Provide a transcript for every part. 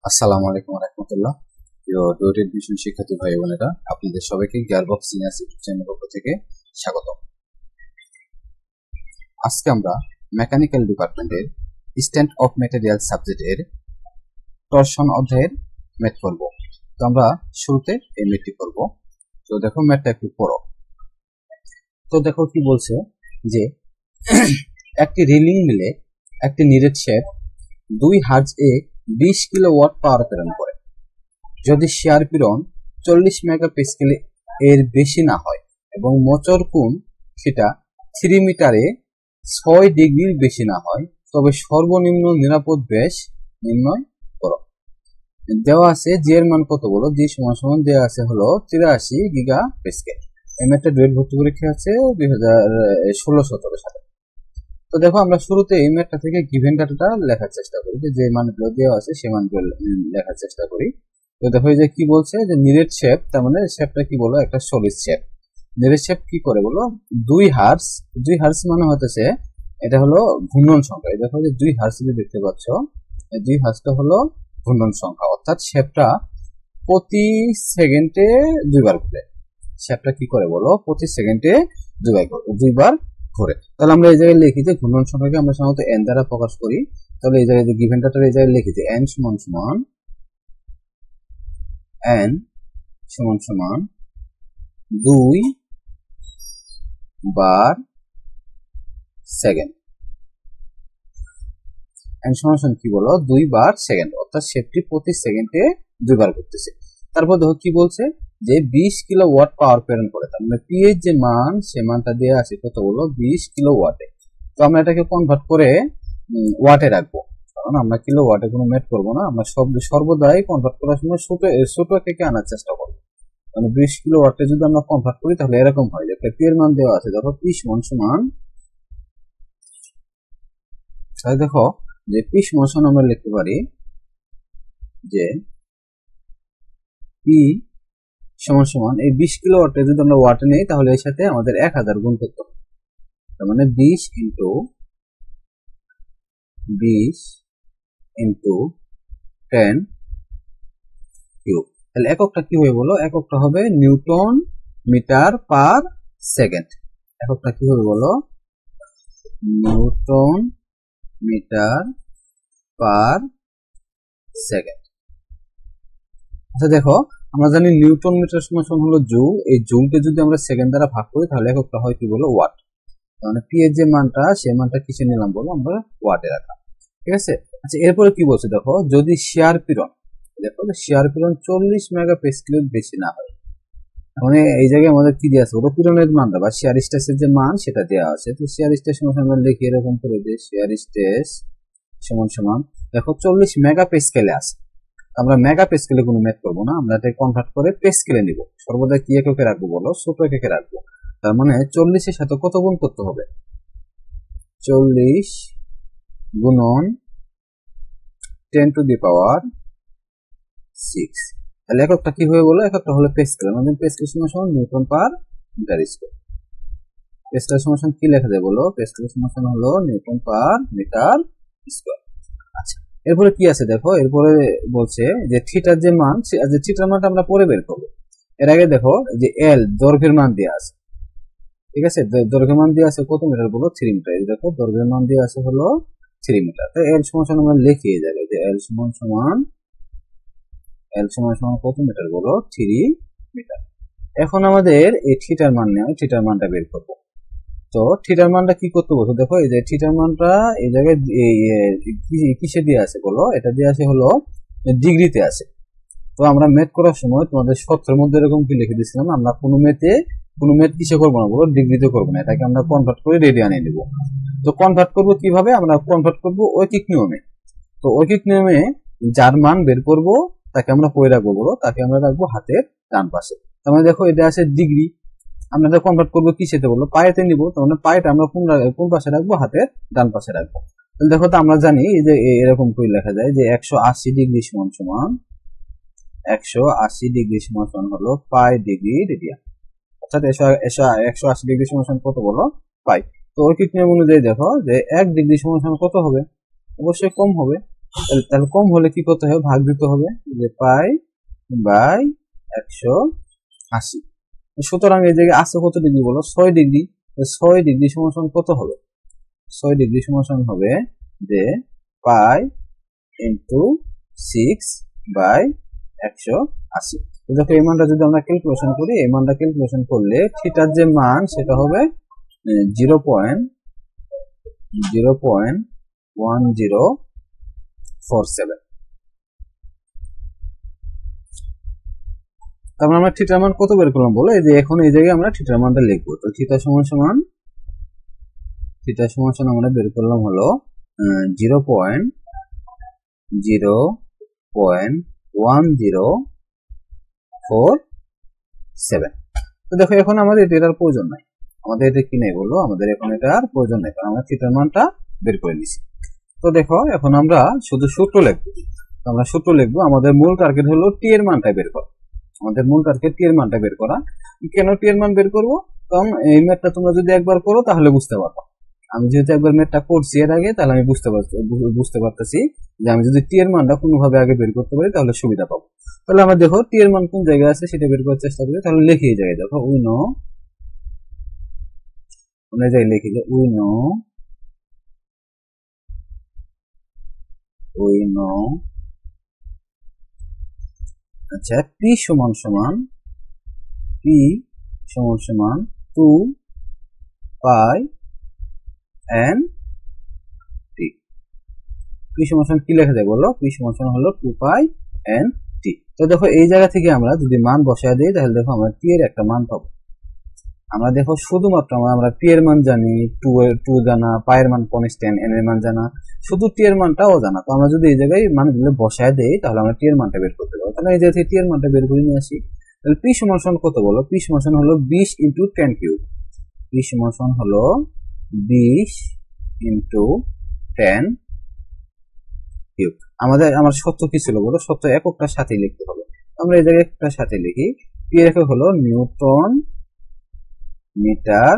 আসসালামু আলাইকুম রাহমাতুল্লাহ। প্রিয় ডট এডমিশন শিক্ষার্থী ভাই বোনেরা, আপনাদের সবাইকে গিয়ারবক্স সিনিয়র ইউটিউব চ্যানেল পক্ষ থেকে স্বাগত। আজকে আমরা মেকানিক্যাল ডিপার্টমেন্টের স্ট্যান্ড অফ ম্যাটেরিয়াল সাবজেক্টের টরশন অধ্যায়ের ম্যাথ করব। তো আমরা শুরুতে এই ম্যাথটি করব। তো দেখো ম্যাথটা একটু পড়ো। তো দেখো কি বলছে যে একটি রিলিং মিলে একটি নিরেট শেপ 2 হার্জ এ 20 কিলোওয়াট পাওয়ার প্রেরণ করে। যদি শেয়ার পীড়ন 40 মেগাপাস্কেল এর বেশি না হয় এবং মোচড় কোণ সেটা 3 মিটারে 6 ডিগ্রির বেশি না হয়, তবে সর্বনিম্ন নিরাপদ ব্যাস নির্ণয় করো। দেওয়া আছে জি এর মান কত বলো, জি সমান দেওয়া আছে হলো 83 গিগা পাস্কেল। এম একটা ডুয়েট ভর্তি পরীক্ষা আছে 2016-17 সালে। তো দেখো আমরা শুরুতে এই ম্যাথটা থেকে গিভেন ডাটাটা লেখার চেষ্টা করি, যে মানগুলো দেওয়া আছে সে মানগুলো লেখার চেষ্টা করি। তো দেখো এই যে কি বলছে যে নিরেট শেপ, তার মানে শেপটা কি বলো, একটা সলিড শেপ। নিরেট শেপ কি করে বলো, 2 হার্স মানে হতেছে এটা হলো ঘূর্ণন সংখ্যা। এই দেখো যে 2 হার্স দেখতে পাচ্ছ, এই 2 হার্সটা হলো ঘূর্ণন সংখ্যা, অর্থাৎ শেপটা প্রতি সেকেন্ডে 2 বার ঘুরে। শেপটা কি করে বলো, প্রতি সেকেন্ডে 2 বার ঘুরে। তাহলে আমরা এই জায়গায় লিখি যে ঘূর্ণন সংখ্যাকে আমরা সাধারণত n দ্বারা প্রকাশ করি। তাহলে এই জায়গায় যে গিভেন ডাটার এই জায়গায় লিখি যে n সমান 2 বার সেকেন্ড। n সমান কি বলো, 2 বার সেকেন্ড, অর্থাৎ শেপটি প্রতি সেকেন্ডে 2 বার ঘুরতেছে। তারপর দেখো কি বলছে যে 20 কিলোওয়াট পাওয়ার প্রেরণ করে। তার মানে পি এর যে মান, সে মানটা দেওয়া আছে কত বলো, 20 কিলোওয়াটে। তো আমরা এটাকে কনভার্ট করে ওয়াটে রাখবো, কারণ আমরা কিলোওয়াটে কোনো ম্যাথ করবো না, আমরা সর্বদাই কনভার্ট করার সময় ছোট থেকে আনার চেষ্টা করবো। মানে 20 কিলোওয়াটে যদি আমরা কনভার্ট করি তাহলে এরকম হয় যে পি এর মান দেওয়া আছে, দেখো পি সমান তাহলে দেখো যে পি সমান আমরা লিখতে পারি যে পি সমান এই 20 কিলোওয়াটে যদি আমরা ওয়াটে নেই তাহলে এর সাথে আমাদের 1000 গুণ করতে হবে। তার মানে 20 ইন্টু 10 কিউব। তাহলে এককটা কি হবে বলো, এককটা হবে নিউটন মিটার পার সেকেন্ড। এককটা কি হবে বলো, নিউটন মিটার পার সেকেন্ড। আচ্ছা দেখো আমরা জানি নিউটন মিটার সমান হলো জুল। এই জুলকে যদি আমরা সেকেন্ড দ্বারা ভাগ করি তাহলে এককটা হয় কি বলো, ওয়াট। মানে পি এর যে মানটা, সেই মানটা কিসে নিলাম বলো, আমরা ওয়াটে রাখলাম। ঠিক আছে। আচ্ছা এরপরে কি বলছে দেখো, যদি শেয়ার পীড়ন, দেখো শেয়ার পীড়ন 40 মেগাপাস্কেলের বেশি না হয়, মানে এই জায়গায় আমাদের কি দেওয়া আছে বলো, পীড়নের মানটা বা শেয়ার স্ট্রেসের যে মান সেটা দেওয়া আছে। তো শেয়ার স্ট্রেস সমান আমরা লিখি এরকম করে যে শেয়ার স্ট্রেস সমান দেখো 40 মেগাপাস্কেলে আছে। আমরা মেগাপাস্কেলে কোনো ম্যাথ করবো না, আমরা এটা কনভার্ট করে পাস্কেলে নিব। সর্বদা কি এককে রাখবো বলো, ছোট এককে রাখবো। তার মানে 40 এর সাথে কত গুণ করতে হবে, 40 গুণন 10 টু দি পাওয়ার 6। তাহলে এককটা কি হবে বলো, এককটা হলো পাস্কেল। আমাদের পাস্কেল সমান newton per metre square. Pascal সমান কি লেখা যায় বলো, পাস্কেল সমান হলো নিউটন পার মিটার স্কয়ার। আচ্ছা এরপরে কি আছে দেখো, এরপরে বলছে যে থিটার যে মান, যে থিটার মানটা আমরা পরে বের করবো। এর আগে দেখো যে এল দৈর্ঘ্যের মান দেওয়া আছে। ঠিক আছে, দৈর্ঘ্যের মান দেওয়া আছে কত মিটার বলো, 3 মিটার। এই দেখো দৈর্ঘ্যের মান দেওয়া আছে হলো 3 মিটার। তো এল সমান আমরা লিখে যাবে যে এল সমান কত মিটার বলো, 3 মিটার। এখন আমাদের এই থিটার মান নেই, থিটার মানটা বের করবো। তো থিটার মানটা কি করতে বলছো দেখো, এই যে থিটার মানটা এই জায়গায় কিসে দিয়ে আছে বলো, এটা দিয়ে আছে হলো ডিগ্রিতে আছে। তো আমরা ম্যাথ করার সময় তোমাদের সূত্রের মধ্যে এরকম কি লিখে দিয়েছিলাম, আমরা কোনো ম্যাথ কিসে করবো না বলো, ডিগ্রিতে করবো না, এটাকে আমরা কনভার্ট করে রেডিয়ানে নিব। তো কনভার্ট করবো কিভাবে, আমরা কনভার্ট করবো ঐকিক নিয়মে। তো ঐকিক নিয়মে যার মান বের করবো তাকে আমরা কই রাখবো বলো, তাকে আমরা রাখবো হাতের ডান পাশে। তার মানে দেখো এটা আছে ডিগ্রি, আমরা এটা কনভার্ট করবো কিসেতে বলো, পায়েতে নিব। তার মানে পায়েটা আমরা কোন পাশে রাখবো, হাতের ডান পাশে রাখবো। তাহলে দেখো তো আমরা জানি যে এরকম করে লেখা যায় যে 180 ডিগ্রি সমান 180 ডিগ্রি সমান হলো পাই ডিগ্রি রেডিয়ান, অর্থাৎ 180 ডিগ্রি সমান কত বলো, পাই। তো ঐকিক নিয়ম অনুযায়ী দেখো যে 1 ডিগ্রি সমান কত হবে, অবশ্যই কম হবে। তাহলে কম হলে কি করতে হবে, ভাগ দিতে হবে, যে পাই বাই 180। সুতরাং এই জায়গায় আছে কত ডিগ্রি বলো, 6 ডিগ্রি। 6 ডিগ্রি সমান কত হবে, 6 ডিগ্রি সমান হবে যে পাই ইন্টু 6 বাই 180। দেখো এই মানটা যদি আমরা ক্যালকুলেশন করি, এই মানটা ক্যালকুলেশন করলে থিটার যে মান সেটা হবে 0.1047। তারপর আমরা থিটার মান কত বের করলাম বলো, এই যে এখন এই জায়গায় আমরা থিটার মানটা লিখবো। তো থিটা সমান আমরা বের করলাম হলো 0.1047। তো দেখো এখন আমাদের এটার প্রয়োজন নাই, আমাদের এটা কি নাই বললো, আমাদের এখন এটার প্রয়োজন নাই, কারণ আমরা থিটার মানটা বের করে নিছি। তো দেখো এখন আমরা শুধু সূত্র লিখবো। আমরা সূত্র লিখবো, আমাদের মূল টার্গেট হলো টি এর মানটা বের করা। আমাদের মূল টার্গেট টি এর মানটা বের করা। কেন টি এর মান বের করবো, কারণ এই ম্যাথটা তোমরা যদি একবার করো তাহলে বুঝতে পারবো। আমি যেহেতু একবার ম্যাথটা করছি এর আগে, তাহলে আমি বুঝতে পারতেছি যে আমি যদি টি এর মানটা কোনোভাবে আগে বের করতে পারি তাহলে সুবিধা পাবো। তাহলে আমরা দেখো টি এর মান কোন জায়গায় আছে সেটা বের করার চেষ্টা করি। তাহলে লিখি এই জায়গায়, দেখো উই নো, আমরা যাই লিখি যে উই নো আচ্ছা পি সমান 2 পাই এন টি। পি সমান কি লেখা যায় বলো, পি সমান হলো 2 পাই এন টি। তো দেখো এই জায়গা থেকে আমরা যদি মান বসায় দিই তাহলে দেখো আমরা টি এর একটা মান পাবো। আমরা দেখো শুধুমাত্র আমরা পি এর মান জানি, 2 জানা, পাই এর মান কনস্ট্যান্ট, এন এর মান জানা, শুধু টি এর মানটাও জানা। তো আমরা যদি এই জায়গায় মানগুলো বসায় দেই তাহলে আমরা টি এর মানটা বের করতে পারবো। তাহলে এই জায়গা থেকে টি এর মানটা বের করে নিয়ে আসি। তাহলে পি সমান কত বলো, পি সমান হলো 20 ইন্টু 10 কিউব। পি সমান হলো 20 ইন্টু 10 কিউব। আমার সত্য কি ছিল বলো, সত্য এককটার সাথে লিখতে হবে। আমরা এই জায়গায় একটার সাথে লিখি, পি এর একক হলো নিউটন মিটার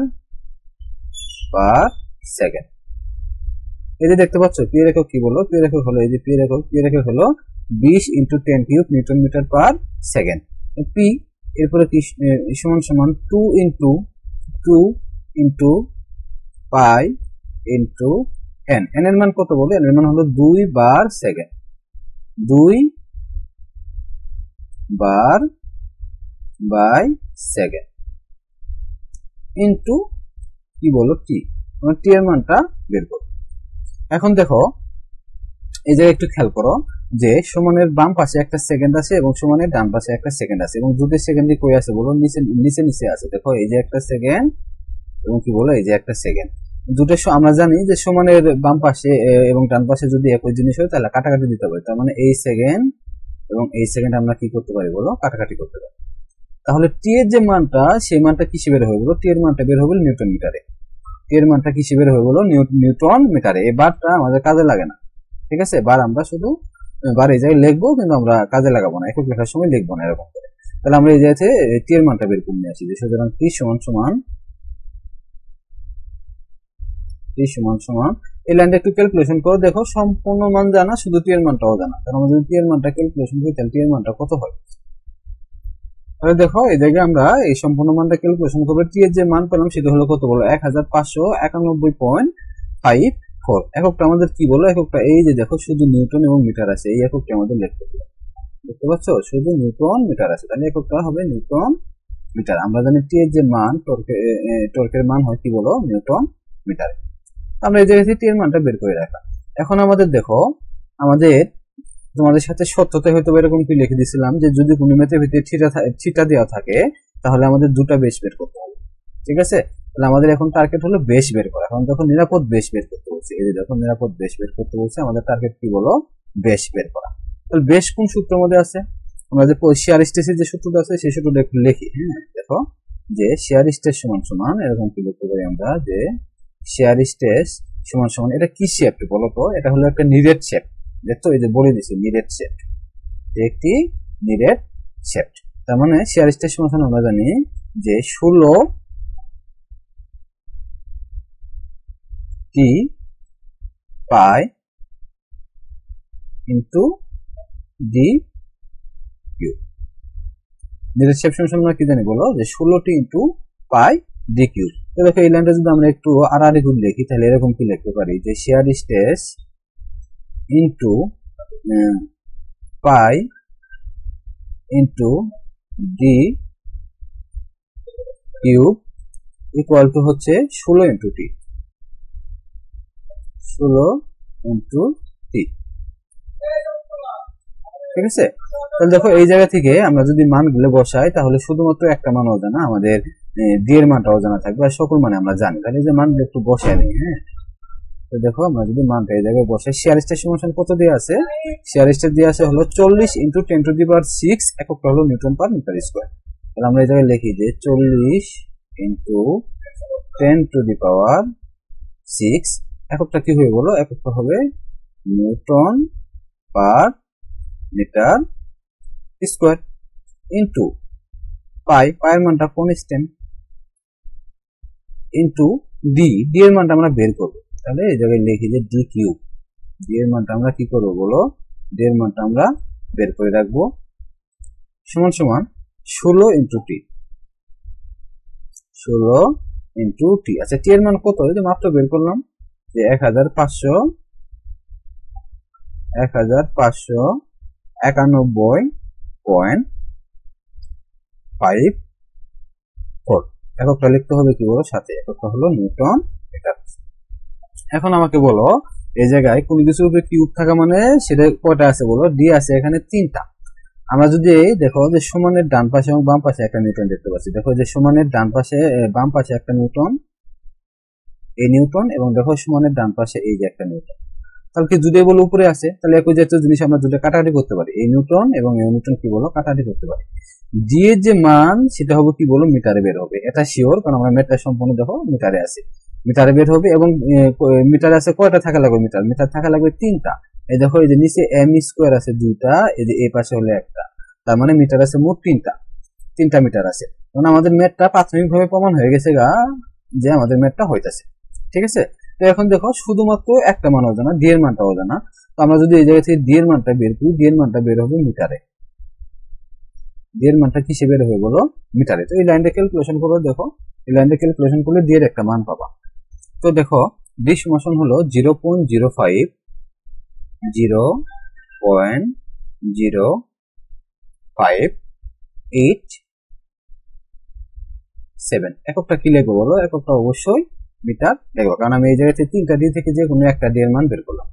পার সেকেন্ড। এই যে দেখতে পাচ্ছ পি এর একক কি বলো, পি এর একক হলো এই যে পি এর একক হলো 20 into 10 cube newton metre per second. P এরপরে কি সমান 2 into pi into N. N এর মান কত বলো, এন এর মান হলো 2 বার সেকেন্ড, 2 বার বাই সেকেন্ড ইন্টু কি বলো টি। আমরা টি এর মানটা বের করব। এখন দেখো এই জায়গায় একটু খেয়াল করো যে সমানের বাম পাশে একটা সেকেন্ড আছে এবং সমানের ডান পাশে একটা সেকেন্ড আছে, এবং দুটো সেকেন্ডই কই আছে বলো, নিচে আছে। দেখো এই যে একটা সেকেন্ড এবং কি বলো এই যে একটা সেকেন্ড। দুটো আমরা জানি যে সমানের বাম পাশে এবং ডান পাশে যদি একই জিনিস হয় তাহলে কাটাকাটি দিতে পারি। তার মানে এই সেকেন্ড এবং এই সেকেন্ড আমরা কি করতে পারি বলো, কাটাকাটি করতে পারি। তাহলে টি এর যে মানটা সেই মানটা কিসে বের হবে বলো, টি এর মানটা বের হবে নিউটন মিটারে। টি এর মানটা কিসে বের হবে বলো, নিউটন মিটারে। এই বারটা আমাদের কাজে লাগে না, ঠিক আছে। বার আমরা শুধু বার এই জায়গায় লিখবো, কিন্তু আমরা কাজে লাগাবো না, একক লেখার সময় লিখবো না এরকম করে। তাহলে আমরা এই জায়গাতে টি এর মানটা বের করে নিয়ে আসি। সুতরাং টি সমান এই লাইনটা একটু ক্যালকুলেশন করো। দেখো সম্পূর্ণ মান জানা, শুধু টি এর মানটাও জানা। তাহলে আমরা যদি টি এর মানটা ক্যালকুলেশন করি তাহলে টি এর মানটা কত হয়। তাহলে দেখো এই জায়গায় আমরা এই সম্পূর্ণ মানটা ক্যালকুলেশন করবো। টি এর যে মান পেলাম সেটা হলো কত বলো, 1591.54। এককটা আমাদের কি বলো, এককটা এই যে দেখো শুধু নিউটন এবং মিটার আছে, এই এককটা আমাদের লিখতে হবে। দেখতে পাচ্ছ শুধু নিউটন মিটার আছে, তাহলে এককটা হবে নিউটন মিটার। আমরা জানি টি এর যে মান টর্কের মান হয় কি বলো, নিউটন মিটার। আমরা এই জায়গায় টি এর মানটা বের করে রাখলাম। এখন আমাদের দেখো তোমাদের সাথে সত্যতে হয়তো এরকম কি লিখে দিয়েছিলাম যে যদি কোনো ম্যাথের ভিতরে থিটা দেওয়া থাকে তাহলে আমাদের দুটো বেস বের করতে হবে, ঠিক আছে। তাহলে আমাদের এখন টার্গেট হলো বেস বের করা। এখন দেখো নিরাপদ বেস বের করতে বলছে, এই যে দেখো নিরাপদ বেস বের করতে বলছে, আমাদের টার্গেট কি বলো, বেস বের করা। তাহলে বেস কোন সূত্রের মধ্যে আছে, আমরা যে শেয়ার স্ট্রেসের যে সূত্রটা আছে সেই সূত্রটা একটু লিখি। হ্যাঁ দেখো যে শেয়ার স্ট্রেস সমান এরকম কি লিখতে পারি আমরা, যে শেয়ার স্ট্রেস সমান এটা কি শেপ বলো তো, এটা হলো একটা নিরেট শেপ। দেখো এই যে বলে দিছি নিরেট শেপ, একটি নিরেট শেপ। তার মানে শেয়ার স্ট্রেস সমান আমরা জানি যে 16 টি পাই ইন্টু ডি কিউব। যেটা সবসময় আমরা কি জানি বলো যে 16টি ইন্টু পাই ডি কিউব। তো দেখো এই লাইনটা যদি আমরা একটু আড়াআড়ি করে লিখি তাহলে এরকম কি লিখতে পারি যে shear stress into pi into D cube equal to হচ্ছে 16 ইন্টু টি, 16 ইন্টু টি। ঠিক আছে, তাহলে দেখো এই জায়গা থেকে আমরা যদি মানগুলো বসাই তাহলে শুধুমাত্র একটা মান অজানা, আমাদের ডি এর মানটা অজানা থাকবে আর সকল মানে আমরা জানি। তাহলে এই যে মানগুলো একটু বসাই নিই। হ্যাঁ, তো দেখো আমরা যদি মানটা এই জায়গায় বসাই, শেয়ার স্ট্রেস সমান কত দিয়ে আছে? শেয়ার স্ট্রেস দিয়ে আছে হলো 40 ইন্টু 10 টু দি পাওয়ার 6, এককটা হলো নিউটন পার মিটার স্কয়ার। তাহলে আমরা এই জায়গায় লিখি যে 40 ইন্টু 10 টু দি পাওয়ার 6, এককটা কি হয়ে বলো? এককটা হবে newton per metre square into pi, পায়ের মানটা কনস্ট্যান্ট, ইন্টু ডি, ডি এর মানটা আমরা বের করব। তাহলে এই জায়গায় লিখি যে ডি কিউব, ডি এর মানটা আমরা কি করব বলো? ডি এর মানটা আমরা বের করে রাখবো, সমান সমান 16 ইন্টু টি, 16 ইন্টু টি। আচ্ছা টি এর মান কত? এই যে মাত্র বের করলাম যে 1591.54, এককটা লিখতে হবে কি বলো? সাথে এককটা হলো নিউটন মিটার। এখন আমাকে বলো এই জায়গায় কোন কিছুর উপরে কিউব থাকা মানে সেটা কয়টা আছে বলো? ডি আছে এখানে 3টা। আমরা যদি দেখো যে সমানের ডান পাশে এবং বাম পাশে একটা নিউটন দেখতে পাচ্ছি, দেখো যে সমানের ডান পাশে বাম পাশে একটা নিউটন, এই নিউটন, এবং দেখো সমানের ডান পাশে এই যে একটা নিউটন। তাহলে কি যদি বলো উপরে আছে, তাহলে একই জাতীয় জিনিস আমরা দুটো কাটাকাটি করতে পারি, এই নিউটন এবং এই নিউটন কি বলো কাটাকাটি করতে পারি। ডি এর যে মান সেটা হবে কি বলো? মিটারে বের হবে, এটা শিওর, কারণ আমরা মিটার সম্পূর্ণ দেখো মিটারে আছে, মিটারে বের হবে। এবং মিটার আছে কয়টা থাকা লাগবে? মিটার মিটার থাকা লাগবে 3টা। এই দেখো এই যে নিচে এম স্কোয়ার আছে 2টা, এই যে এই পাশে হলো একটা, তার মানে মিটার আছে মোট 3টা মিটার আছে। কারণ আমাদের ম্যাথটা প্রাথমিকভাবে প্রমাণ হয়ে গেছে গা যে আমাদের ম্যাথটা হইতাছে। ঠিক আছে, তো এখন দেখো শুধুমাত্র একটা মান অজানা, ডি এর মানটা অজানা। তো আমরা যদি এই জায়গা থেকে ডি এর মানটা বের করি, ডি এর মানটা বের হবে মিটারে, ডি এর মানটা কিসে বের হবে বলো? মিটারে। তো এই লাইনটা ক্যালকুলেশন করো, দেখো এই লাইনটা ক্যালকুলেশন করলে ডি এর একটা মান পাবা। তো দেখো ডি সমান হলো 0.05, 0.05887, এককটা কি লিখবো বলো? এককটা অবশ্যই মিটার লিখবো, কারণ আমি এই জায়গা থেকে 3টা ডি থেকে যে কোনো একটা ডি এর মান বের করলাম।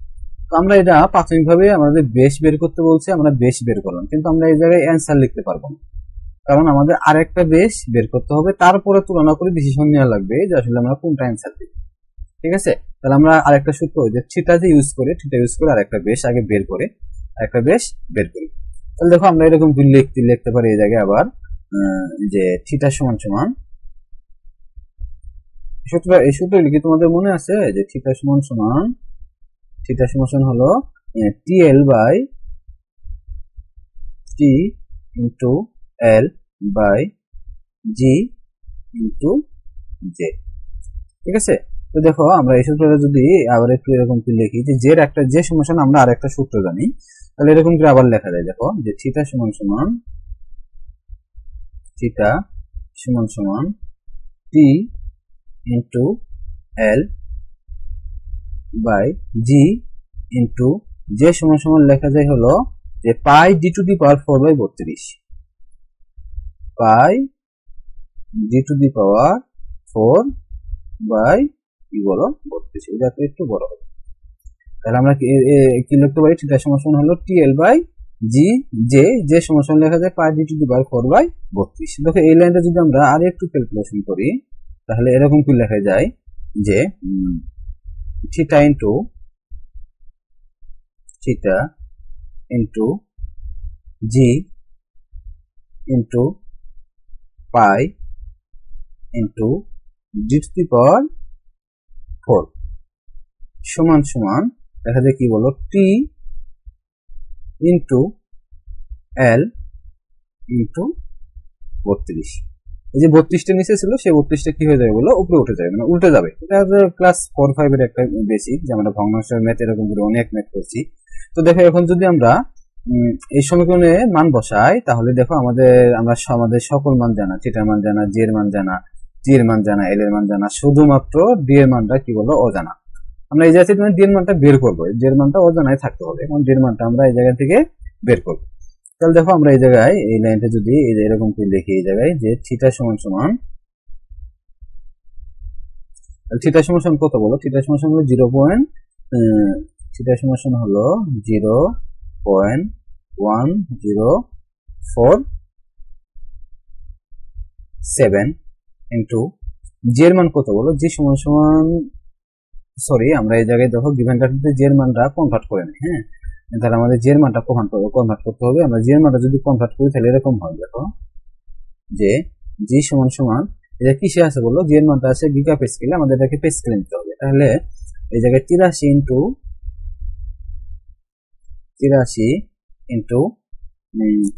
তো আমরা এটা প্রাথমিকভাবে আমাদের বেস বের করতে বলছে, আমরা বেস বের করলাম, কিন্তু আমরা এই জায়গায় অ্যান্সার লিখতে পারবো না, কারণ আমাদের আরেকটা বেস বের করতে হবে, তারপরে তুলনা করে ডিসিশন নেওয়া লাগবে যে আসলে আমরা কোনটা অ্যান্সার দিব। ঠিক আছে, তাহলে আমরা আরেকটা সূত্র যে থিটা যে ইউজ করে, থিটা ইউজ করে আরেকটা বেস আগে বের করে আরেকটা বেস বের করি। তাহলে দেখো আমরা এরকম লিখতে পারি এই জায়গায় আবার যে থিটা সমান সমান, এই সূত্র কি তোমাদের মনে আছে? যে থিটা সমান হলো TL by T into L by G into J. ঠিক আছে, তো দেখো আমরা এই সূত্রটা যদি আবার একটু এরকম করে লিখি যে জের একটা যে সমান আমরা আর একটা সূত্র জানি, তাহলে এরকম করে আবার লেখা যায়। দেখো যে থিটা সমান T into L by G into যে সমান লেখা যায় হলো যে pi D to the power 4/32, pi D to the power 4 কি বলো 32, এটা একটু বড় হবে। তাহলে আমরা কি লিখতে পারি? থিটা সমান হলো টিএল বাই জি, যে সমান লেখা যায় পাই ডি টু দি পাওয়ার 4/32। দেখো এই লাইনটা যদি আমরা আর একটু ক্যালকুলেশন করি তাহলে এরকম কি লেখা যায় যে theta into G into pi into D to the power 4 সমান দেখা যায় কি বলো? T into L into 32। এই যে 32টা নিচে ছিল সেই 32টা কি হয়ে যাবে বলো? উপরে উঠে যাবে, মানে উল্টে যাবে। এটা ক্লাস 4-5 এর একটা বেসিক, যে আমরা ভগ্নাংশের ম্যাথ এরকম করে অনেক ম্যাথ করছি, তো দেখো এখন যদি আমরা এই সমীকরণে মান বসাই, তাহলে দেখো আমাদের সকল মান জানা, থিটার মান জানা, জি এর মান জানা, টি এর মান জানা, এল এর মান জানা, শুধুমাত্র ডি এর মানটা কি বলবো অজানা। আমরা এই জায়গা থেকে ডি এর মানটা বের করবো, ডি এর মানটা অজানায় থাকতে হবে, এখন ডি এর মানটা আমরা এই জায়গা থেকে বের করবো। তাহলে দেখো আমরা এই জায়গায় এই লাইনটা যদি এরকম করে লিখি, এই জায়গায় যে থিটা সমান সমান থিটা সমান সমান কত বলো, থিটা সমান সমান হলো 0.1047 ইন্টু জি এর মান কত বলো, জি সমান সমান সরি আমরা এই জায়গায় দেখো গিভেনটাতে জি এর মানটা কনভার্ট করে নিই। হ্যাঁ, তাহলে আমাদের জি এর মানটা কনভার্ট করতে হবে। আমরা জি এর মানটা যদি কনভার্ট করি তাহলে এরকম হয়, দেখো যে জি সমান সমান এটা কিসে আছে বলো, জি এর মানটা আছে গিগা প্যাসকেলে, আমাদের এটাকে প্যাসকেলে নিতে হবে। তাহলে এই জায়গায় 83 ইন্টু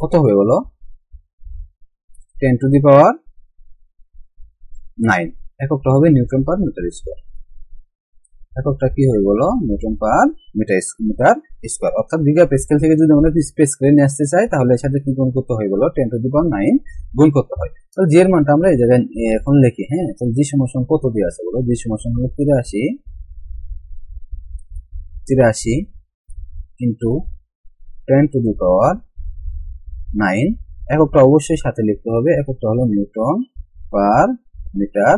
কত হবে বলো, 10⁹9 এককটা হবে নিউটন পার মিটার স্কয়ার। এককটা কি হবে বলো, নিউটন পার মিটার স্কয়ার। অর্থাৎ গিগা প্যাসকেল থেকে যদি আমরা প্যাসকেলে নিয়ে আসতে চাই, তাহলে এর সাথে কি গুণ করতে হয় বলো, 10⁹9 গুণ করতে হয়। তাহলে জি এর মানটা আমরা এই জায়গায় এখন লিখি। হ্যাঁ, তাহলে জি সমান কত দিয়ে আছে বলো, জি সমান হলো 83 ইন্টু 10⁹9, এককটা অবশ্যই সাথে লিখতে হবে, এককটা হলো newton per metre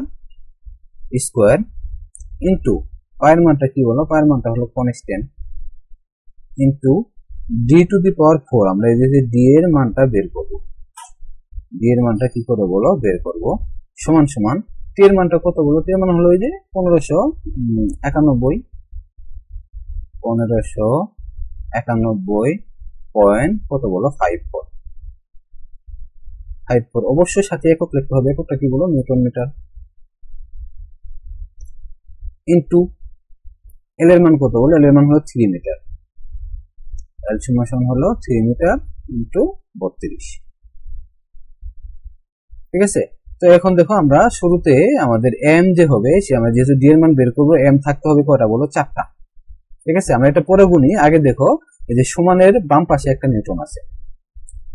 square, into পায়ের মানটা কি বলো, পায়ের মানটা হলো কনস্ট্যান্ট, ইন্টু d⁴, আমরা এই যে ডি এর মানটা বের করব, ডি এর মানটা কি করে বলো বের করব, সমান সমান টি এর মানটা কত বলো, টি এর মান হলো এই যে 1591 পয়েন্ট কত বলো 54 অবশ্যই সাথে একক লিখতে হবে, এককটা কি বলো নিউটন মিটার, ইন্টু এল এর মান কত বলো, এল এর মান হলো 3 মিটার, এল সমান হলো 3 মিটার ইন্টু 32। ঠিক আছে, তো এখন দেখো আমরা শুরুতে আমাদের এম যে হবে, সে আমরা যেহেতু ডি এর মান বের করবো, এম থাকতে হবে কয়টা বলো, 4টা। ঠিক আছে, আমরা এটা পরে গুনি, আগে দেখো এই যে সমানের বাম পাশে একটা নিউটন আছে,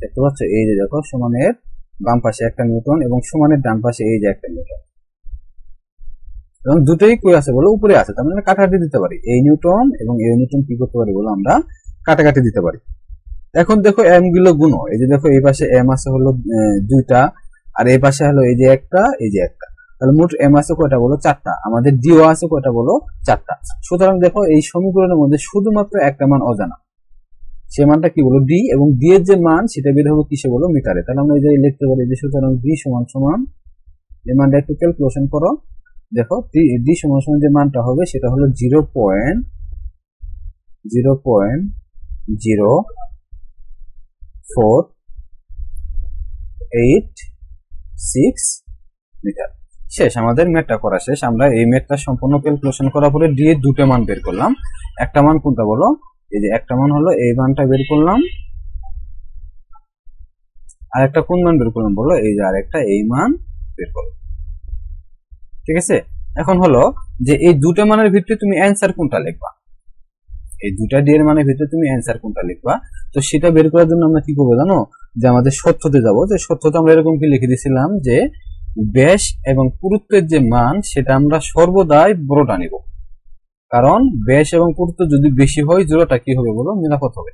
দেখতে পাচ্ছ, এই যে দেখো সমানের বাম পাশে একটা নিউটন এবং সমানের ডান পাশে এই যে একটা নিউটন, এবং দুটোই কই আছে বলো, উপরে আছে, তার মানে কাটাকাটি দিতে পারি, এই নিউটন এবং এই নিউটন কি করতে পারি বলো, আমরা কাটাকাটি দিতে পারি। এখন দেখো এম গুলো গুণ, এই যে দেখো এই পাশে এম আছে হলো 2টা, আর এই পাশে হলো এই যে একটা, এই যে একটা, তাহলে মোট এম আছে কয়টা বলো, 4টা, আমাদের ডিও আছে কয়টা বলো, 4টা। সুতরাং দেখো এই সমীকরণের মধ্যে শুধুমাত্র একটা মান অজানা, সে মানটা কি বলো ডি, এবং ডি এর যে মান সেটা বের হবে কিসে বলো, মিটারে। তাহলে আমরা এই যে লিখতে পারি যে সুতরাং ডি সমান সমান, এই মানটা একটু ক্যালকুলেশন করো, দেখো ডি সমান সমান যে মানটা হবে সেটা হলো 0.0486 মিটার। শেষ, আমাদের ম্যাথটা করা শেষ। আমরা এই ম্যাথটা সম্পূর্ণ ক্যালকুলেশন করার পরে ডি এর দুটো মান বের করলাম। একটা মান কোনটা বলো, এই যে একটা মান হলো এই মানটা বের করলাম, আর একটা কোন মান বের করলাম বলো, এই যে আরেকটা এই মান বের করলাম। ঠিক আছে, এখন হলো যে এই দুটো মানের ভিতরে তুমি অ্যান্সার কোনটা লিখবা, এই দুটা ডি এর মানের ভিতরে তুমি অ্যান্সার কোনটা লিখবা। তো সেটা বের করার জন্য আমরা কি করবো জানো, যে আমাদের সত্যতে যাব, যে সত্যতে আমরা এরকম কি লিখে দিয়েছিলাম যে ব্যাস এবং পুরুত্বের যে মান সেটা আমরা সর্বদাই বড়টা নিব, কারণ ব্যাস এবং পুরুত্ব যদি বেশি হয় জোড়াটা কি হবে বলো, নিরাপদ হবে।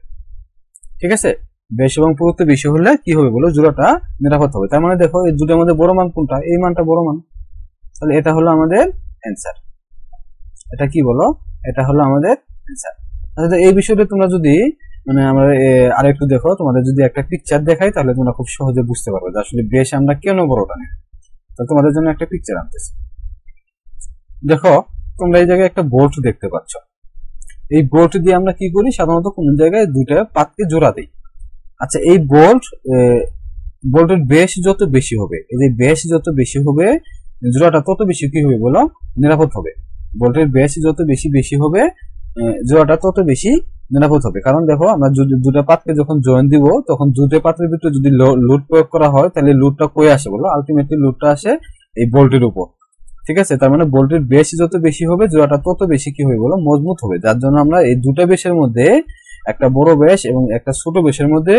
ঠিক আছে, ব্যাস এবং পুরুত্ব বেশি হলে কি হবে বলো, জোড়াটা নিরাপদ হবে। তার মানে দেখো এই দুটোর মধ্যে বড় মান কোনটা, এই মানটা বড় মান, তাহলে এটা হলো আমাদের অ্যান্সার। এটা কি বলো, এটা হলো আমাদের অ্যান্সার। আচ্ছা, এই বিষয়টা তোমরা যদি মানে আমরা আরেকটু দেখো, তোমাদের যদি একটা পিকচার দেখাই তাহলে তোমরা খুব সহজে বুঝতে পারবে যে আসলে ব্যাস আমরা কেন বড়টা নিই। তো তোমাদের জন্য একটা পিকচার আনতেছি, দেখো তোমরা এই জায়গায় একটা বোল্ট দেখতে পাচ্ছ, এই বোল্ট দিয়ে আমরা কি করি, সাধারণত কোন জায়গায় দুইটা পাতকে জোড়া দিই। আচ্ছা, এই বোল্টের ব্যাস যত বেশি হবে, এই যে ব্যাস যত বেশি হবে জোড়াটা তত বেশি কি হবে বলো, নিরাপদ হবে। বোল্টের ব্যাস যত বেশি হবে জোড়াটা তত বেশি নিরাপদ হবে। কারণ দেখো আমরা দুটো পাতকে যখন জয়েন দিব, তখন দুটো পাতের ভিতরে যদি লোড প্রয়োগ করা হয় তাহলে লোডটা কই আসে বলো, আলটিমেটলি লোডটা আসে এই বোল্টের উপর। ঠিক আছে, তার মানে বোল্টের ব্যাস যত বেশি হবে জোড়াটা তত বেশি কি হবে বলো, মজবুত হবে। যার জন্য আমরা এই দুটো ব্যাসের মধ্যে একটা বড় ব্যাস এবং একটা ছোট ব্যাসের মধ্যে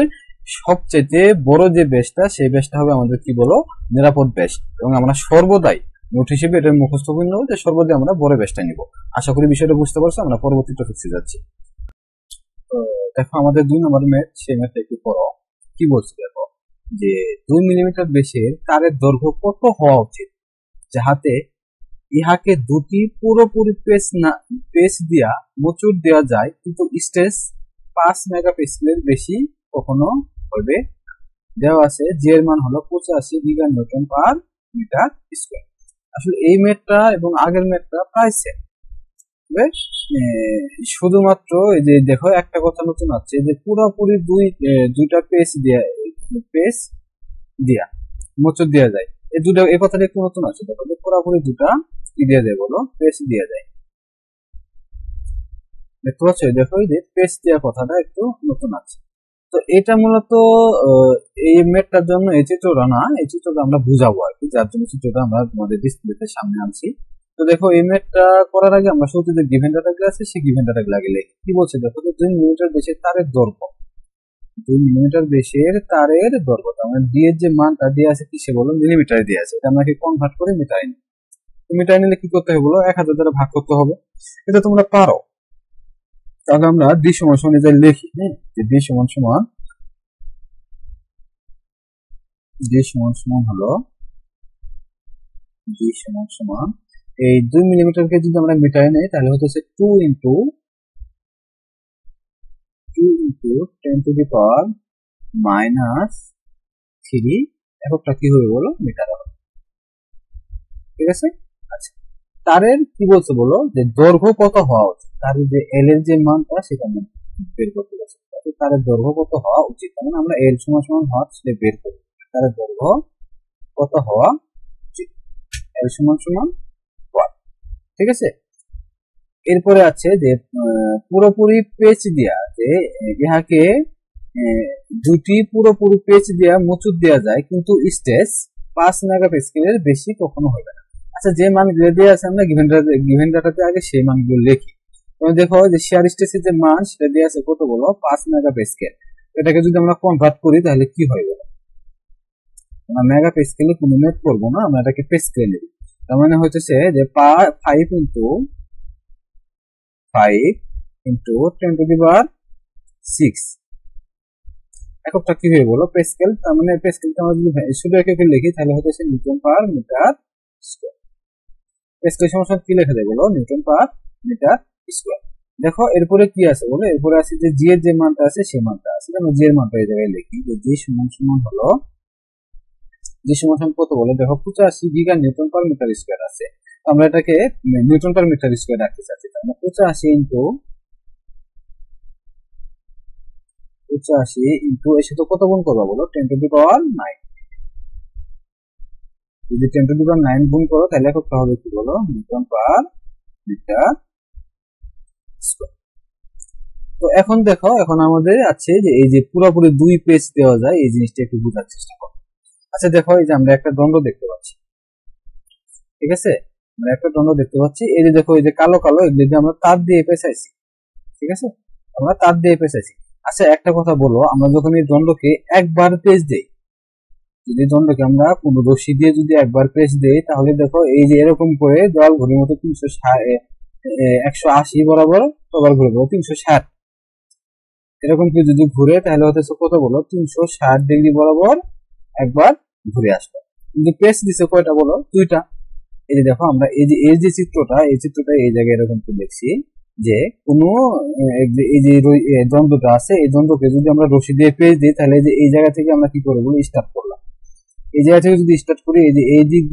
সবচেয়ে বড় যে ব্যাসটা সেই ব্যাসটা হবে আমাদের কি বলো নিরাপদ ব্যাস, এবং আমরা সর্বদাই নোট হিসেবে এটা মুখস্থ করে নেবো যে সর্বদাই আমরা বড় ব্যাসটা নিব। আশা করি বিষয়টা বুঝতে পারছো। আমরা পরবর্তী টপিকে যাচ্ছি। তো দেখো আমাদের 2 নম্বর ম্যাথ, সেই ম্যাথটা একটু পড়ো। কি বলছি দেখো, যে 2 মিলিমিটার ব্যাসের তারের দৈর্ঘ্য কত হওয়া উচিত যাহাতে ইহাকে দুটি পুরোপুরি পেজ দিয়া মোচড় দেওয়া যায় কিন্তু স্ট্রেস 5 মেগাপিক্সেলের বেশি কখনো হবে। দেওয়া আছে জি এর মান হলো 85 giga newton per metre square. আসলে এই ম্যাথটা এবং আগের ম্যাথটা প্রায় সেম, শুধুমাত্র এই যে দেখো একটা কথা নতুন আছে যে পুরোপুরি দুইটা পেজ দিয়া মোচড় দেওয়া যায়। এই দুটো এই কথাটা একটু নতুন আছে। দেখো পুরোপুরি দুটা কি দিয়ে যায় বলো পেজ দিয়ে যায়। দেখতে পাচ্ছ, দেখো এই যে পেজ দেওয়ার কথাটা একটু নতুন আছে। তো এটা মূলত এই ম্যাথটার জন্য এই চিত্রটা না, এই চিত্রটা আমরা বুঝাবো আর কি, যার জন্য চিত্রটা আমরা তোমাদের ডিসপ্লেতে সামনে আনছি। তো দেখো এই ম্যাথটা করার আগে আমরা শুরুতে যে গিভেন ডাটাগুলো আছে সেই গিভেন ডাটাগুলো আগে লিখি। কি বলছে দেখো, 2 মিলিমিটার বেশের তারের দৈর্ঘ্য, 2 মিলিমিটার বেশের তারের দৈর্ঘ্য, তার মানে ডি এর যে মানটা দিয়ে আছে কি সে বলো মিলিমিটারে দিয়ে আছে, এটা আমরা কি কনভার্ট করে মিটারে নিই। মিটারে নিলে কি করতে হবে বলো 1000 দ্বারা ভাগ করতে হবে। এটা তোমরা পারো। তাহলে আমরা ডি সমান সমান এটা লিখি, হ্যাঁ, যে ডি সমান সমান হলো ডি সমান সমান এই 2 মিলিমিটারকে যদি আমরা মিটারে নেই তাহলে হচ্ছে 2 ইনটু 10 টু দি পাওয়ার -3 এককটা কি হবে বলো মিটার হবে। ঠিক আছে। আচ্ছা, তারের কি বলছে বলো যে দৈর্ঘ্য কত হওয়া উচিত, তারের যে এল এর যে মানটা সেটা বের করতে বলছে। তারের দৈর্ঘ্য কত হওয়া উচিত, মানে আমরা এল সমান সমান হওয়া সেটা বের করব। তারের দৈর্ঘ্য কত হওয়া উচিত, এল সমান সমান 1। ঠিক আছে। এরপরে আছে যে পুরোপুরি পেজ দিয়া, যে ইহাকে দুটি পুরোপুরি পেজ দিয়া মোচড় দেওয়া যায় কিন্তু স্ট্রেস 5 মেগাপিক্সেলের বেশি কখনো হবে না। আচ্ছা, যে মানগুলো দেওয়া আছে আমরা গিভেন ডাটাতে আগে সেই মানগুলো লিখি। তুমি দেখো যে শেয়ার স্ট্রেসের যে মান সেটা দেওয়া আছে কত বলো 5 মেগাপিক্সেল। এটাকে যদি আমরা কনভার্ট করি তাহলে কি হয় বলো, আমরা মেগাপিক্সেলে কোনো ম্যাথ করবো না, আমরা এটাকে পেক্সেলে নেব। তার মানে হচ্ছে যে 5 ইন্টু 10 টু দি পাওয়ার 6 এককটা কি হয়ে বলো পেস্কেল। তার মানে পেস্কেলটা আমরা যদি শুধু এককে লিখি তাহলে হচ্ছে newton per metre square. Pascal সমান কি লেখা যায় বলো নিউটন পার মিটার স্কয়ার। দেখো এরপরে কি আছে বলো, এরপরে আছে যে জি এর যে মানটা আছে সেই মানটা আছে, আমরা জি এর মানটা এই জায়গায় লিখি যে জি সমান হলো জি সমান কত বলো দেখো 85 giga newton per metre square আছে। আমরা এটাকে নিউটন পার মিটার স্কয়ার রাখতে চাচ্ছি। তার মানে 85 ইন্টু এর সাথে কত গুণ করবো বলো 10 টু দি পাওয়ার 9। যদি 10 টু দি পাওয়ার 9 গুণ করো তাহলে এককটা হবে কি বলো নিউটন পার মিটার স্কয়ার। তো এখন দেখো, এখন আমাদের আছে যে এই যে পুরোপুরি 2 পেজ দেওয়া যায় এই জিনিসটা একটু বোঝার চেষ্টা করো। আচ্ছা দেখো, এই যে আমরা একটা দণ্ড দেখতে পাচ্ছি। ঠিক আছে, আমরা একটা দণ্ড দেখতে পাচ্ছি। এই যে দেখো এই যে কালো কালো এগুলো আমরা তার দিয়ে পেঁচাইছি। ঠিক আছে, আমরা তার দিয়ে পেঁচাইছি। আচ্ছা একটা কথা বলো, আমরা যখন এই দণ্ডকে একবার পেজ দেই, যদি দণ্ডকে আমরা কোনো রশি দিয়ে যদি একবার পেজ দেই তাহলে দেখো এই যে এরকম করে দেওয়াল ঘড়ির মতো 180 বরাবর আবার ঘুরে 360 এরকম করে যদি ঘুরে তাহলে হচ্ছে কত বলো 360 ডিগ্রি বরাবর একবার ঘুরে আসবে। কিন্তু পেজ দিছে কয়টা বলো 2টা। এই যে দেখো আমরা এই যে চিত্রটা এই জায়গায় এরকম করে দেখছি যে কোনো এই যে দ্বন্দ্বটা আছে, এই দ্বন্দ্বকে যদি আমরা রশি দিয়ে পেজ দিই তাহলে এই জায়গা থেকে আমরা কি করবো স্টার্ট করলাম। এই জায়গা থেকে যদি স্টার্ট করি এই যে এই দিক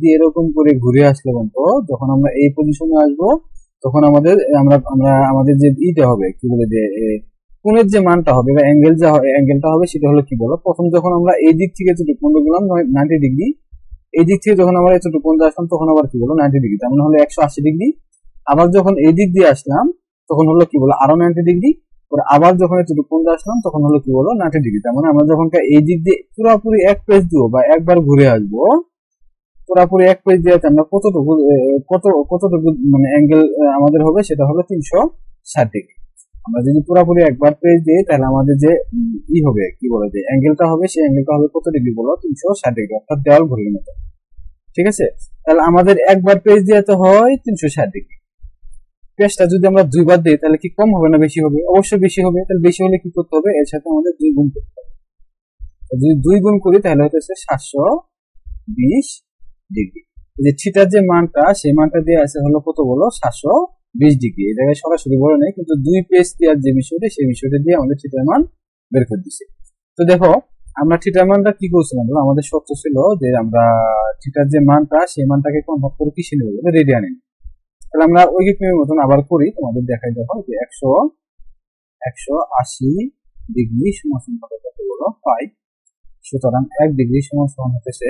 দিয়ে এরকম করে ঘুরে আসলে বলতো যখন আমরা এই পজিশনে আসবো তখন আমাদের যে ইটা হবে কি বলে যে কোণের যে মানটা হবে বা অ্যাঙ্গেলটা হবে সেটা হলো কি বলো, প্রথম যখন আমরা এই দিক থেকে এতটুকু কোণ গেলাম 90 ডিগ্রি, এই দিক থেকে যখন আমরা এতটুকু কোণ আসলাম তখন আবার কি বলো 90 ডিগ্রি, তার মানে হলো 180 ডিগ্রি। আবার যখন এই দিক দিয়ে আসলাম তখন হলো কি বলো আরো 90 ডিগ্রি। আবার যখন এতটুকু কোণ আসলাম তখন হলো কি বলো 90 ডিগ্রি। তার মানে আমরা যখন এই দিক দিয়ে পুরোপুরি এক পেজ দিব বা একবার ঘুরে আসবো, পুরোপুরি এক পেজ দিয়ে আমরা কতটুকু মানে অ্যাঙ্গেল আমাদের হবে সেটা হলো 360 ডিগ্রি। আমরা যদি পুরোপুরি একবার পেজ দিই তাহলে আমাদের যে ই হবে কি বলে যে অ্যাঙ্গেলটা হবে সেই অ্যাঙ্গেলটা হবে কত ডিগ্রি বলো 360 ডিগ্রি, অর্থাৎ দেওয়াল ঘড়ির মতো। ঠিক আছে, তাহলে আমাদের একবার পেজ দিতে হয় 360 ডিগ্রি। পেজটা যদি আমরা দুইবার দিই তাহলে কি কম হবে না বেশি হবে? অবশ্যই বেশি হবে। তাহলে বেশি হলে কি করতে হবে? এর সাথে আমাদের 2 গুণ করতে হবে। যদি 2 গুণ করি তাহলে হচ্ছে 720 ডিগ্রি। যে থিটার যে মানটা সেই মানটা দিয়ে আছে হলো কত বলো 720 ডিগ্রি। এই জায়গায় সরাসরি বলে নেই, কিন্তু দুই পেজ দেওয়ার যে বিষয়টা সেই বিষয়টা দিয়ে আমাদের থিটার মান বের করে দিচ্ছে। তো দেখো আমরা থিটার মানটা কি করছিলাম, আমাদের শর্ত ছিল যে আমরা থিটার যে মানটা সেই মানটাকে কনভার্ট করে কিসে নেব, রেডিয়ানে। তাহলে আমরা ওই নিয়মের মতন আবার করি, তোমাদের দেখাই দেখো যে 180 ডিগ্রি সমান কত বলো 5। সুতরাং 1 ডিগ্রি সমান হতেছে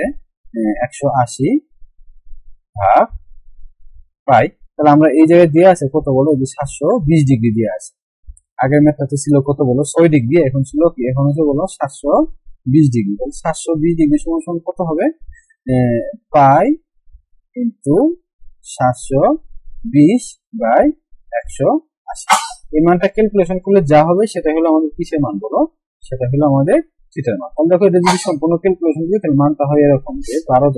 180 ভাগ পাই। তাহলে আমরা এই জায়গায় দিয়ে আছে কত বলো যে 720 ডিগ্রি দিয়ে আছে। আগের ম্যাথটাতে ছিল কত বলো 6 ডিগ্রি, এখন ছিল কি, এখন হচ্ছে বলো 720 ডিগ্রি। তাহলে 720 ডিগ্রি সমান কত হবে, পাই ইন্টু 720 বাই 180। এই মানটা ক্যালকুলেশন করলে যা হবে সেটা হলো আমাদের কিসের মান বলো, সেটা হলো আমাদের থিটার মান। তাহলে দেখো এটা যদি সম্পূর্ণ ক্যালকুলেশন করি তাহলে মানটা হয় এরকম যে 12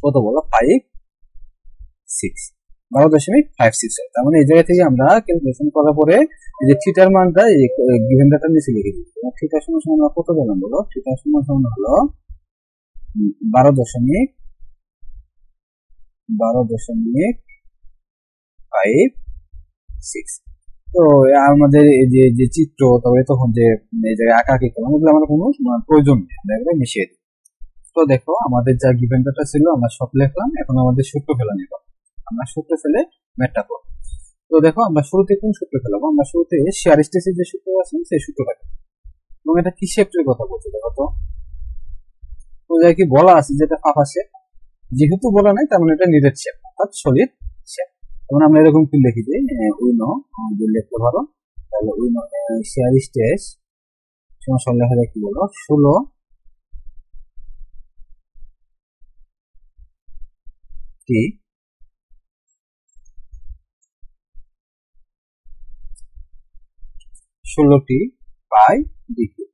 কত বলো 12.56 হয়। তার মানে এই জায়গা থেকে আমরা ক্যালকুলেশন করার পরে এই যে থিটার মানটা এই গিভেন ডাটা নিচে লিখে দিই। থিটা সমান সমান কত পেলাম বলো, থিটা সমান সমান হলো 12.56। তো আমাদের এই যে চিত্র, তবে তখন যে এই জায়গায় আঁকাআঁকি করলাম ওগুলো আমার কোনো প্রয়োজন নেই, আমরা এগুলো মিশিয়ে দিই। তো দেখো আমাদের যা গিভেন ডাটা ছিল আমরা সব লিখলাম, এখন আমাদের সূত্র ফেলা নিব। আমরা সূত্র ফেলে ম্যাথটা করব। তো দেখো আমরা শুরুতে কোন সূত্র ফেলাবো, আমরা শুরুতে শেয়ার স্ট্রেসের যে সূত্র আছে সেই সূত্রটা ফেলবো। এবং এটা কি শেপের কথা বলছি দেখো তো, জায়গায় কি বলা আছে যেটা ফাঁপা শেপ, যেহেতু বলা নাই তার মানে এটা নিরেট শেপ অর্থাৎ সলিড শেপ। যেমন আমরা এরকম কি লিখি যে উইনো লিখতে পারো, তাহলে উইনো শেয়ার স্ট্রেস সমান লেখা যায় কি বলো 16 টি বাই ডিগ্রি।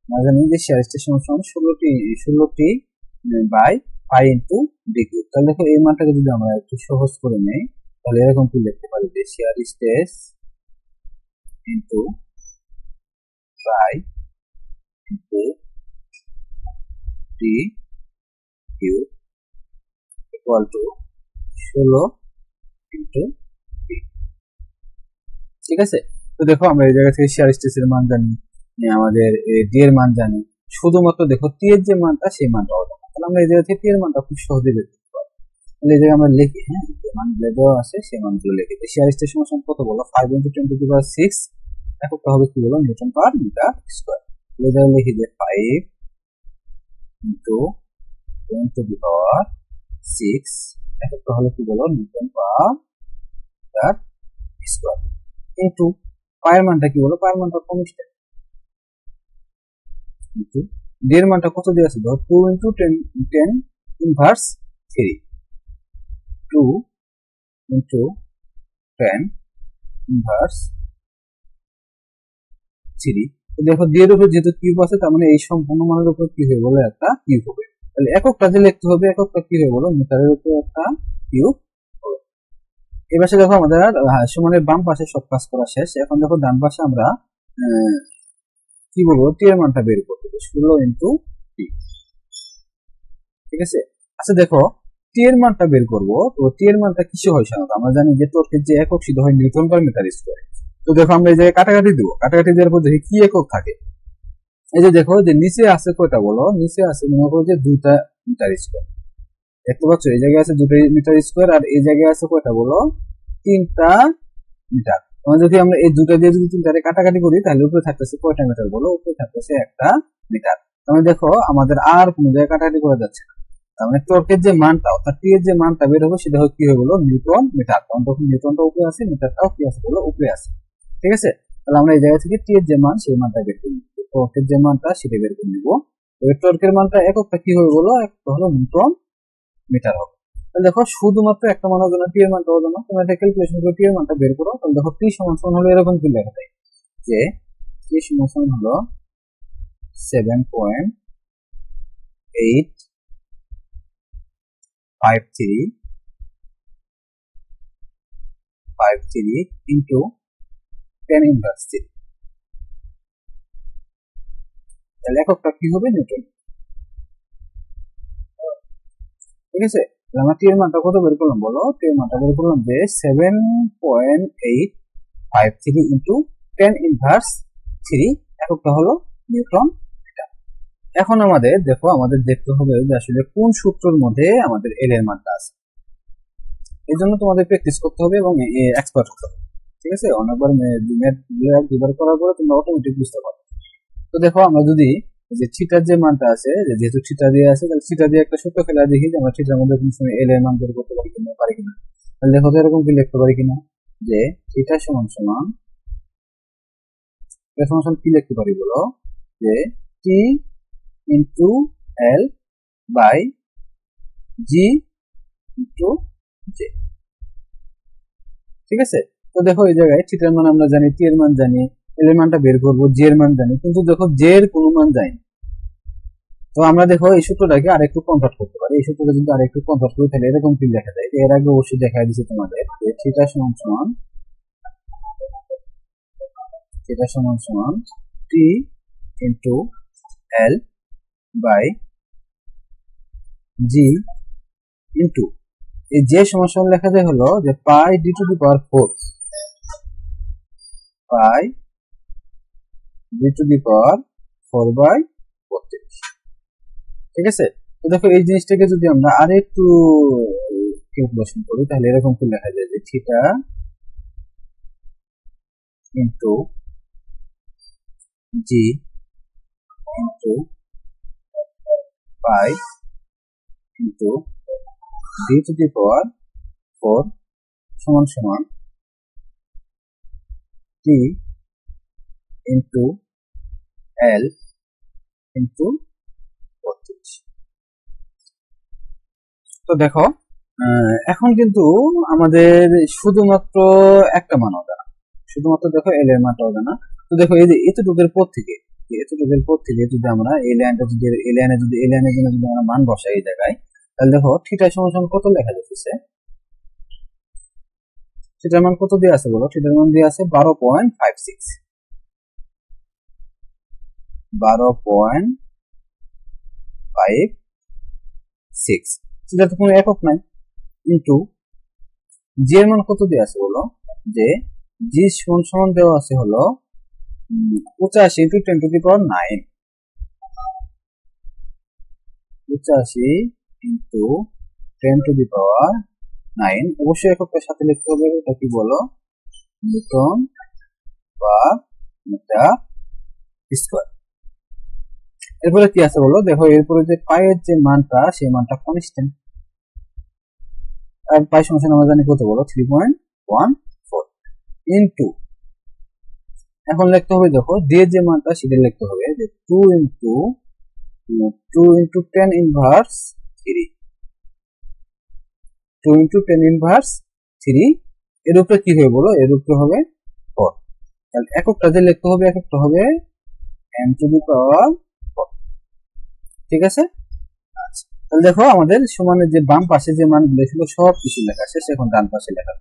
আমরা জানি যে শেয়ার স্ট্রেস সমান 16টি বাই পাই ইন্টু ডিগ্রি। তাহলে দেখো এই মানটাকে যদি আমরা একটু সহজ করে নেই তাহলে এরকম কি লিখতে পারি যে shear stress into pi into T Q equal to 16 into T. ঠিক আছে, তো দেখো আমরা এই জায়গা থেকে শেয়ার স্ট্রেসের মান জানি, আমাদের ডি এর মান জানি, শুধুমাত্র দেখো টি এর যে মানটা সেই মানটা হবে। তাহলে আমরা এই জায়গা থেকে টি এর মানটা খুব সহজে বের করতে পারি। তাহলে এই জায়গায় আমরা লিখি, হ্যাঁ যে মানগুলো দেওয়া আছে সেই মানগুলো লিখি। শেয়ার স্ট্রেস সমান কত বলো 5 × 10⁶, এককটা হবে কি বলো নিউটন পার মিটার স্কয়ার। তাহলে এই জায়গায় লিখি যে 5 × 10⁶, এককটা হলো কি বলো newton per metre square, into পায়ের মানটা কি বলো, পায়ের মানটা কনস্ট্যান্ট, ইনটু ডি এর মানটা কত দেওয়া আছে ধর 2 × 10⁻³ 2 × 10⁻³। দেখো ডি এর উপর যেহেতু কিউব আছে তার মানে এই সম্পূর্ণ মানের উপর কি হবে বলো একটা কিউব হবে। তাহলে এককটা যে লিখতে হবে, এককটা কি হবে বলো মিটারের উপর একটা কিউব হবে। এই পাশে দেখো আমাদের সমানের বাম পাশে সব কাজ করা শেষ। এখন দেখো ডান পাশে আমরা কি বলবো টি এর মানটা বের করতে হবে 16 × টি। ঠিক আছে, আচ্ছা দেখো টি এর মানটা বের করবো, তো টি এর মানটা কিসে হয় সাধারণত আমরা জানি যে টর্কের যে একক সেটা হয় নিউটন পার মিটার স্কয়ার। তো দেখো আমরা এই জায়গায় কাটাকাটি দেবো, কাটাকাটি দেওয়ার পর দেখি কি একক থাকে। এই যে দেখো যে নিচে আছে কয়টা বলো, নিচে আছে মনে করো যে 2টা মিটার স্কয়ার, দেখতে পাচ্ছ এই জায়গায় আছে 2টা মিটার স্কয়ার, আর এই জায়গায় আছে কয়টা বলো 3টা মিটার। মানে যদি আমরা এই 2টা দিয়ে যদি 3টারে কাটাকাটি করি তাহলে উপরে থাকতেছে কয়টা মিটার বলো, উপরে থাকতেছে 1টা মিটার। তাহলে দেখো আমাদের আর কোনো জায়গায় কাটাকাটি করা যাচ্ছে না, তার মানে টর্কের যে মানটা অর্থাৎ টি এর যে মানটা বের হবে সেটা কি হবে বলো নিউটন মিটার, কারণ তখন নিউটনটা উপরে আছে মিটারটাও কি আছে বলো উপরে আছে। ঠিক আছে, তাহলে আমরা এই জায়গা থেকে টি এর যে মান সেই মানটা বের করে নিব, টর্কের যে মানটা সেটা বের করে নিব। তো টর্কের মানটা এককটা কি হবে বলো, একটা হলো নিউটন মিটার হবে। তাহলে দেখো শুধুমাত্র একটা মানের জন্য টি এর মানটা হলো না, তোমরা এটা ক্যালকুলেশন করে টি এর মানটা বের করো। তাহলে দেখো টি সমান সমান হলো এরকম কি লেখা যায় যে টি সমান সমান হলো 7.853 into 10 inverse 3। তাহলে এককটা কি হবে, নিউটন। ঠিক আছে, আমরা টি এর মানটা কত বের করলাম বলো, টি এর মানটা বের করলাম যে 7.853 into 10 inverse 3, এককটা হলো নিউটন মিটার। এখন আমাদের দেখো, আমাদের দেখতে হবে যে আসলে কোন সূত্রের মধ্যে আমাদের এল এর মানটা আছে। এই জন্য তোমাদের প্র্যাকটিস করতে হবে এবং এক্সপার্ট হতে হবে। ঠিক আছে, অনেকবার দুবার করার পরে তোমরা অটোমেটিক বুঝতে পারবে। তো দেখো, আমরা যদি যে থিটার যে মানটা আছে, যেহেতু থিটা দিয়ে আছে, তাহলে থিটা দিয়ে একটা সূত্র ফেলা দেখি যে আমরা থিটার মধ্যে কোন সময় এল এর মান বের করতে পারি কিনা। তাহলে দেখো তো এরকম কি লিখতে পারি কিনা যে থিটা সমান সমান কি লিখতে পারি বলো, যে T into L by G into J. ঠিক আছে, তো দেখো এই জায়গায় থিটার মান আমরা জানি, টি এর মান জানি, এল এর মানটা বের করবো, জি এর মান জানি, কিন্তু দেখো জে এর কোনো মান জানি। তো আমরা দেখো এই সূত্রটাকে আরেকটু কনভার্ট করতে পারি। এই সূত্রটা যদি আরেকটু কনভার্ট করি তাহলে এরকম কি লেখা যায়, এর আগে অবশ্যই দেখা দিয়েছে তোমাদের যে থিটা সমান সমান T into L by G into এই যে সমান লেখা যায় হলো যে pi D to the power 4, pi D to the power 4/32। ঠিক আছে, তো দেখো এই জিনিসটাকে যদি আমরা আরেকটু ক্যালকুলেশন করি তাহলে এরকম কি লেখা যায় যে theta into G into pi into D to the power 4 সমান সমান টি ইন্টু এল ইন্টু 32। তো দেখো এখন কিন্তু আমাদের শুধুমাত্র একটা মান অজানা, শুধুমাত্র দেখো এল এর মানটা অজানা। তো দেখো এই যে এতটুকুর পর থেকে যদি আমরা এই লাইনের জন্য যদি আমরা মান বসাই এই জায়গায়, তাহলে দেখো থিটা সমান কত লেখা যাচ্ছে, থিটার মান কত দিয়ে আছে বলো, থিটার মান দিয়ে আছে 12.56। সেটা তো কোনো একক নাই। কিন্তু জি এর মান কত দিয়ে আছে বলো, যে জি সমান দেওয়া আছে হলো 85 into 10 to the power 9, 85 into 10 to the power 9। অবশ্যই এককটার সাথে লিখতে হবে, এটা কি বলো, নিউটন পার মিটার স্কয়ার। এরপরে কি আছে বলো, দেখো এরপরে যে পাইয়ের যে মানটা, সেই মানটা কনস্ট্যান্ট, আর পাই সমান আমরা জানি কত বলো 3.14 ইন্টু, এখন লিখতে হবে দেখো ডি এর যে মানটা সেটা লিখতে হবে যে 2 into 10 inverse 3, 2 into 10 inverse 3। এর উপরে কি হবে বলো, এর উপরে হবে 4। তাহলে এককটা যে লিখতে হবে, এককটা হবে n to the power 4। ঠিক আছে, আচ্ছা তাহলে দেখো আমাদের সমানের যে বাম পাশে যে মানগুলো ছিল সব কিছু লেখা শেষ, এখন ডান পাশে লেখা।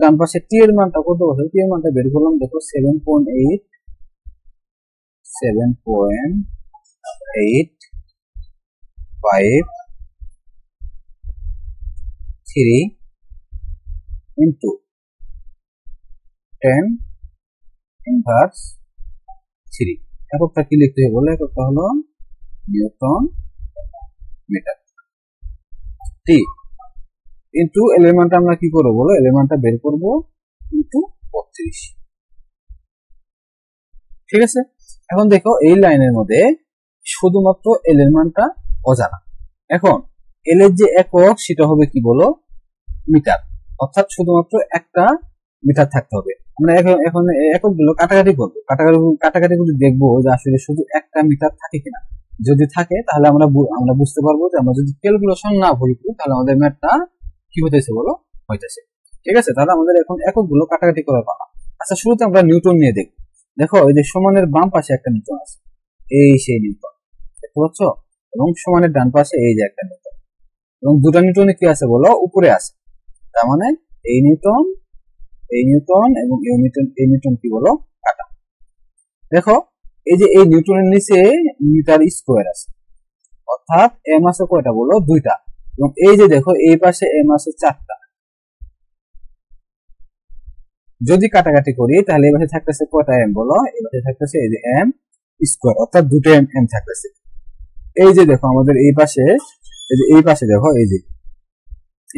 ডান পাশে টি এর মানটা কত বসে, টি এর মানটা বের করলাম, দেখো 7.853 into 10 inverse 3। এককটা কি লিখতে হবে বলো, এককটা হলো নিউটন মিটার। টি ইন্টু এল এর মানটা আমরা কি করবো বলো, এল এর মানটা বের করবো ইন্টু 32। ঠিক আছে, এখন দেখো এই লাইনের মধ্যে শুধুমাত্র এল এর মানটা অজানা। এখন এল এর যে একক সেটা হবে কি বলো, মিটার, অর্থাৎ শুধুমাত্র একটা মিটার থাকতে হবে। আমরা এখন এককগুলো কাটাকাটি করবো, কাটাকাটি করে দেখবো যে আসলে শুধু একটা মিটার থাকে কিনা। যদি থাকে তাহলে আমরা বুঝতে পারবো যে আমরা যদি ক্যালকুলেশন না ভুল করি তাহলে আমাদের ম্যাথটা কি হইতেছে বলো, হইতেছে। ঠিক আছে, তাহলে আমাদের এখন এককগুলো কাটাকাটি করার পালা। আচ্ছা, শুরুতে আমরা নিউটন নিয়ে দেখব। দেখো এই যে সমানের বাম পাশে একটা নিউটন আছে, এই সেই নিউটন দেখতে পাচ্ছ, এবং সমানের ডান পাশে এই যে একটা নিউটন, এবং দুটা নিউটনে কি আছে বলো, উপরে আছে। তার মানে এই নিউটন এবং এই নিউটন কি বলো, কাটা। দেখো এই যে এই নিউটনের নিচে মিটার স্কোয়ার আছে, অর্থাৎ এম আছে কয়টা বলো, দুইটা। এবং এই যে দেখো এই পাশে এম আছে চারটা। যদি কাটাকাটি করি তাহলে এই পাশে থাকতেছে কয়টা এম বলো, এই পাশে থাকতেছে এই যে এম স্কোয়ার, অর্থাৎ দুটো এম থাকতেছে। এই যে দেখো আমাদের এই পাশে দেখো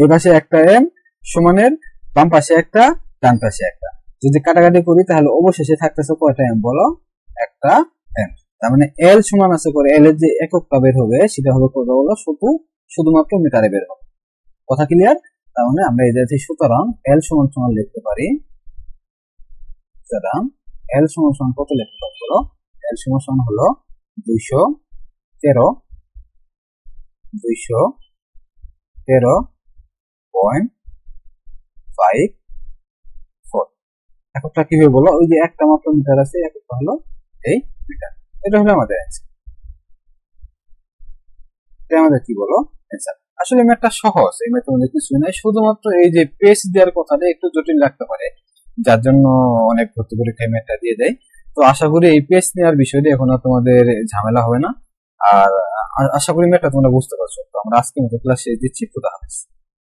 এই পাশে একটা এম সমানের বাম পাশে একটা, ডান পাশে একটা। যদি কাটাকাটি করি তাহলে অবশেষে থাকতেছে কয়টা এম বলো, একটা এম। তার মানে এল সমান আছে করে, এল এর যে এককটা বের হবে সেটা হবে কত বলো, শুধুমাত্র মিটারে বের হবে। কথা ক্লিয়ার? তার মানে আমরা এই যে সুতরাং এল সমান সমান লিখতে পারি, সুতরাং এল সমান সমান কত লিখতে পারি বলো, এল সমান সমান হলো 213.54। এককটা কি হবে বলো, ওই যে একটা মাত্র মিটার আছে, এককটা হলো এই মিটার। এটা হলো আমাদের অ্যান্সার। এটা আমাদের কি বলো, অ্যান্সার। আসলে ম্যাথটা সহজ, এই ম্যাথের মধ্যে কিছুই নাই, শুধুমাত্র এই যে পেজ দেওয়ার কথাটা একটু জটিল লাগতে পারে, যার জন্য অনেক ভর্তি পরীক্ষায় ম্যাথটা দিয়ে দেয়। তো আশা করি এই পেজ নেওয়ার বিষয়টি এখন আর তোমাদের ঝামেলা হবে না, আর আশা করি ম্যাথটা তোমরা বুঝতে পারছো। তো আমরা আজকের মতো ক্লাস শেষ দিচ্ছি। খুদা হাফেজ।